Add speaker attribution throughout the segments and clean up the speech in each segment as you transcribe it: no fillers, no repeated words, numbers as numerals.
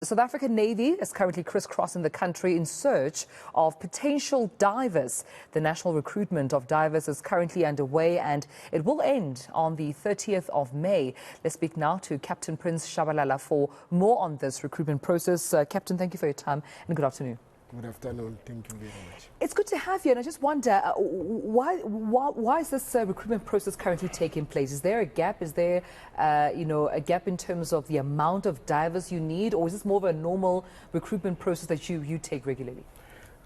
Speaker 1: The South African Navy is currently crisscrossing the country in search of potential divers. The national recruitment of divers is currently underway and it will end on the 30th of May. Let's speak now to Captain Prince Tshabalala for more on this recruitment process. Captain, thank you for your time and good afternoon.
Speaker 2: Good afternoon. Thank you very much.
Speaker 1: It's good to have you, and I just wonder, why is this recruitment process currently taking place? Is there a gap? Is there, a gap in terms of the amount of divers you need, or is this more of a normal recruitment process that you take regularly?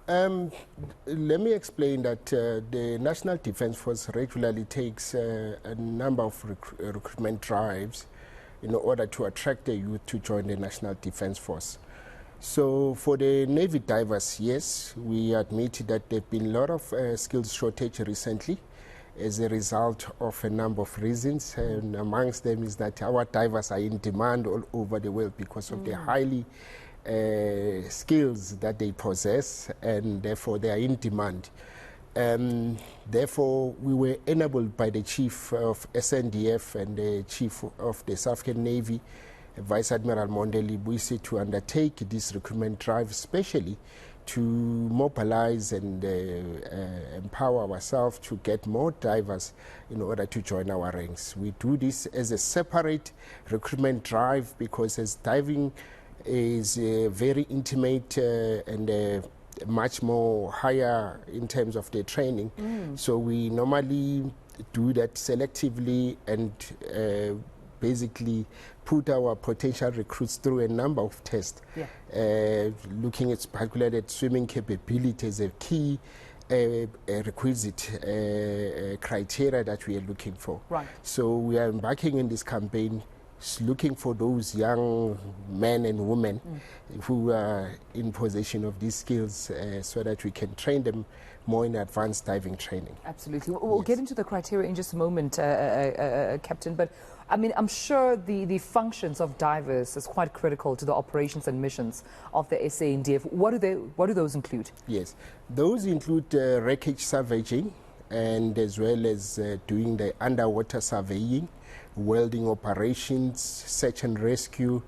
Speaker 2: Let me explain that the National Defence Force regularly takes a number of recruitment drives in order to attract the youth to join the National Defence Force. So for the Navy divers, yes, we admit that there have been a lot of skills shortage recently as a result of a number of reasons, and amongst them is that our divers are in demand all over the world because of the highly skills that they possess, and therefore they are in demand. Therefore, we were enabled by the Chief of SNDF and the Chief of the South African Navy, Vice Admiral Mondeli Buisi, to undertake this recruitment drive, especially to mobilize and empower ourselves to get more divers in order to join our ranks. We do this as a separate recruitment drive because as diving is very intimate and much more higher in terms of the training. So we normally do that selectively and basically put our potential recruits through a number of tests, looking at particularly at swimming capability as a key requisite criteria that we are looking for.
Speaker 1: Right.
Speaker 2: So we are embarking in this campaign looking for those young men and women who are in possession of these skills so that we can train them more in advanced diving training.
Speaker 1: Absolutely. We'll get into the criteria in just a moment, Captain, but I mean, I'm sure the functions of divers is quite critical to the operations and missions of the SANDF. What do those include?
Speaker 2: Yes, those include wreckage salvaging and as well as doing the underwater surveying, welding operations, search and rescue.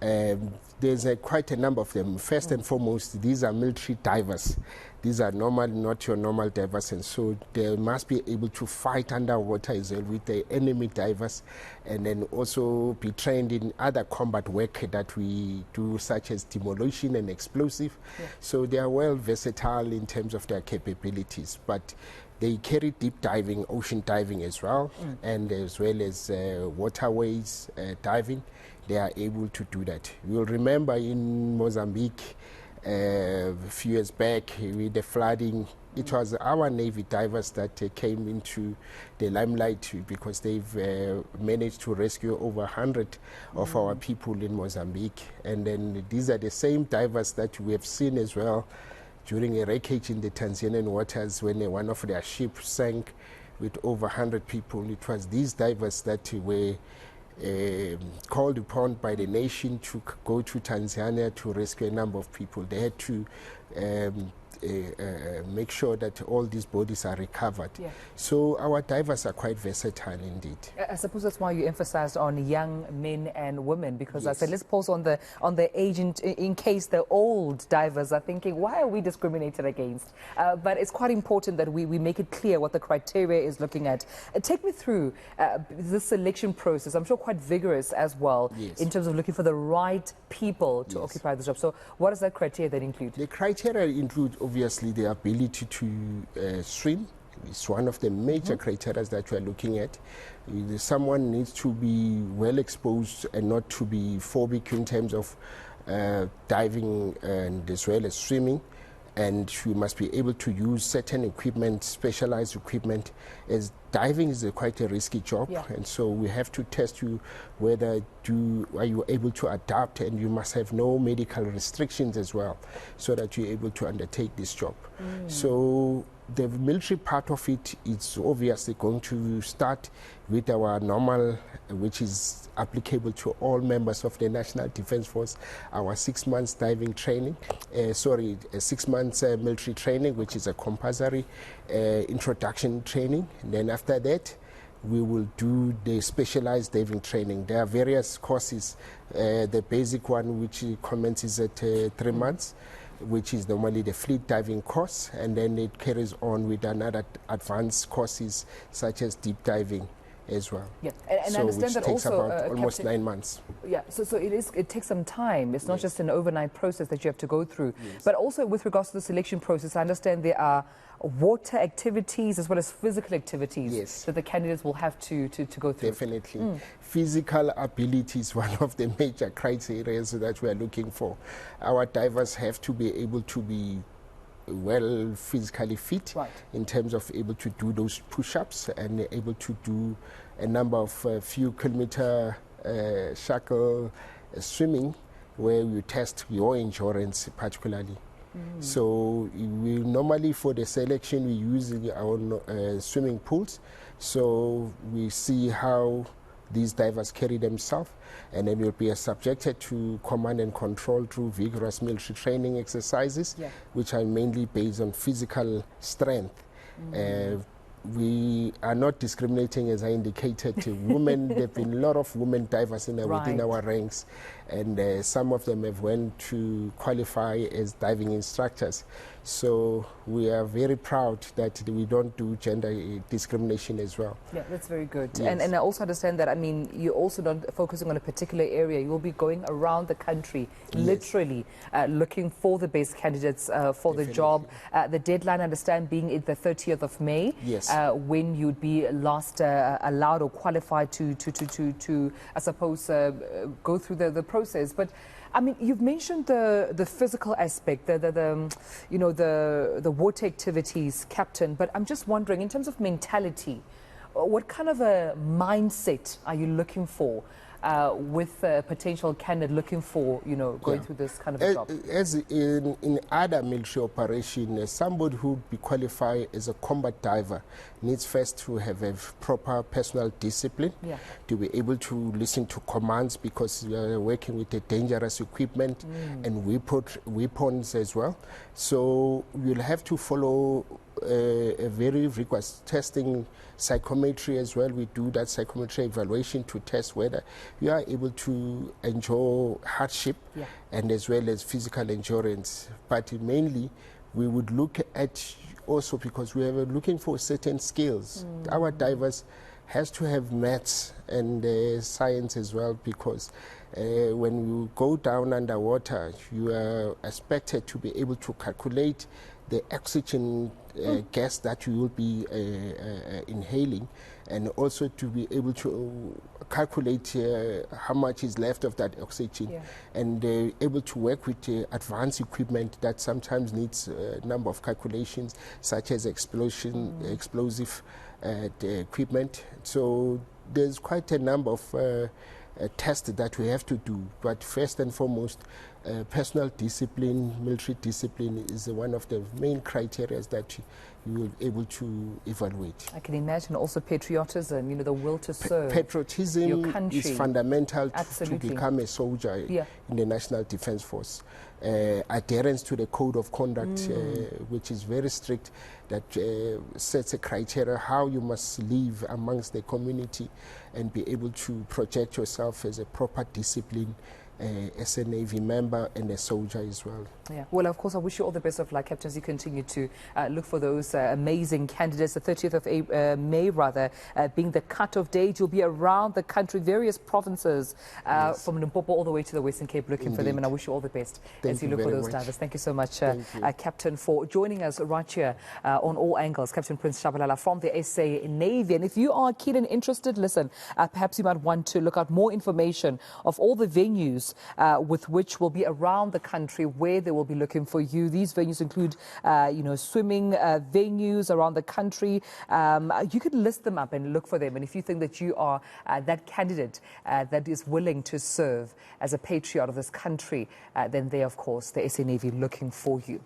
Speaker 2: There's quite a number of them. First and foremost, these are military divers. These are not your normal divers, and so they must be able to fight underwater as well with the enemy divers, and then also be trained in other combat work that we do, such as demolition and explosive. So they are well versatile in terms of their capabilities, but they carry deep diving, ocean diving as well, and as well as waterways diving. They are able to do that. You'll remember in Mozambique a few years back with the flooding, it was our Navy divers that came into the limelight because they've managed to rescue over 100 of our people in Mozambique. And then these are the same divers that we have seen as well during a wreckage in the Tanzanian waters when one of their ships sank with over 100 people. It was these divers that were called upon by the nation to go to Tanzania to rescue a number of people. They had to make sure that all these bodies are recovered. So our divers are quite versatile indeed.
Speaker 1: I suppose that's why you emphasized on young men and women, because I said let's pause on the age in case the old divers are thinking, why are we discriminated against? But it's quite important that we make it clear what the criteria is looking at. Take me through the selection process. I'm sure quite vigorous as well in terms of looking for the right people to occupy the job. So what does that criteria then include?
Speaker 2: The criteria include obviously the ability to swim. It's one of the major criteria that we are looking at. Someone needs to be well exposed and not to be phobic in terms of diving and as well as swimming. And we must be able to use certain equipment, specialized equipment, as diving is quite a risky job. And so we have to test you whether are you able to adapt, and you must have no medical restrictions as well, so that you're able to undertake this job. So the military part of it is obviously going to start with our normal, which is applicable to all members of the National Defence Force, our 6 months diving training, 6 months military training, which is a compulsory introduction training. And then after that, we will do the specialized diving training. There are various courses. The basic one, which commences at 3 months, which is normally the fleet diving course, and then it carries on with another advanced courses such as deep diving as well.
Speaker 1: Yeah, and
Speaker 2: so
Speaker 1: I understand
Speaker 2: which
Speaker 1: that
Speaker 2: takes
Speaker 1: also
Speaker 2: about almost
Speaker 1: Captain,
Speaker 2: 9 months.
Speaker 1: Yeah, so it takes some time. It's not
Speaker 2: Yes.
Speaker 1: just an overnight process that you have to go through.
Speaker 2: Yes.
Speaker 1: But also with regards to the selection process, I understand there are water activities as well as physical activities
Speaker 2: Yes.
Speaker 1: that the candidates will have to go through.
Speaker 2: Definitely. Physical ability is one of the major criteria that we are looking for. Our divers have to be able to be well physically fit,
Speaker 1: Right.
Speaker 2: in terms of able to do those push-ups and able to do a number of few kilometer shackle swimming, where you test your endurance particularly. So we normally, for the selection, we use our own swimming pools, so we see how these divers carry themselves, and then will be subjected to command and control through vigorous military training exercises,
Speaker 1: Yeah.
Speaker 2: which are mainly based on physical strength. We are not discriminating, as I indicated, to women. There have been a lot of women divers within
Speaker 1: Right.
Speaker 2: our ranks, and some of them have went to qualify as diving instructors. So we are very proud that we don't do gender discrimination as well.
Speaker 1: Yeah, that's very good.
Speaker 2: Yes.
Speaker 1: And I also understand that, I mean, you're also not focusing on a particular area. You'll be going around the country,
Speaker 2: Yes.
Speaker 1: literally looking for the best candidates for the job. The deadline, I understand, being the 30th of May,
Speaker 2: Yes.
Speaker 1: when you'd be last allowed or qualified to I suppose, go through the process. But I mean, you've mentioned the physical aspect, the water activities, Captain. But I'm just wondering, in terms of mentality, what kind of a mindset are you looking for with a potential candidate looking for, going through this kind of a job?
Speaker 2: As in other military operations, somebody who would be qualified as a combat diver needs first to have a proper personal discipline, to be able to listen to commands, because you are working with a dangerous equipment and weapons as well. So you'll have to follow a very rigorous testing, psychometry as well. We do that psychometry evaluation to test whether you are able to endure hardship and as well as physical endurance. But mainly we would look at also, because we are looking for certain skills. Our divers has to have maths and science as well, because when you go down underwater, you are expected to be able to calculate the oxygen gas that you will be inhaling, and also to be able to calculate how much is left of that oxygen, and able to work with advanced equipment that sometimes needs a number of calculations, such as explosive equipment. So there's quite a number of tests that we have to do, but first and foremost, personal discipline, military discipline is one of the main criteria that you will be able to evaluate.
Speaker 1: I can imagine also patriotism, the will to serve
Speaker 2: Patriotism
Speaker 1: your country.
Speaker 2: is fundamental to
Speaker 1: Absolutely.
Speaker 2: become a soldier in the National Defence Force. Adherence to the code of conduct, which is very strict, that sets a criteria how you must live amongst the community and be able to project yourself as a proper discipline, as a Navy member and a soldier as well.
Speaker 1: Yeah. Well, of course, I wish you all the best of luck, Captain, as you continue to look for those amazing candidates. The 30th of May, being the cut-off date. You'll be around the country, various provinces, from Limpopo all the way to the Western Cape, looking for them. And I wish you all the best as you look for those divers. Thank you so much, Captain, for joining us right here on All Angles. Captain Prince Tshabalala from the SA Navy. And if you are keen and interested, listen, perhaps you might want to look out more information of all the venues with which will be around the country where they will be looking for you. These venues include, swimming venues around the country. You could list them up and look for them. And if you think that you are that candidate that is willing to serve as a patriot of this country, then they, of course, the SA Navy looking for you.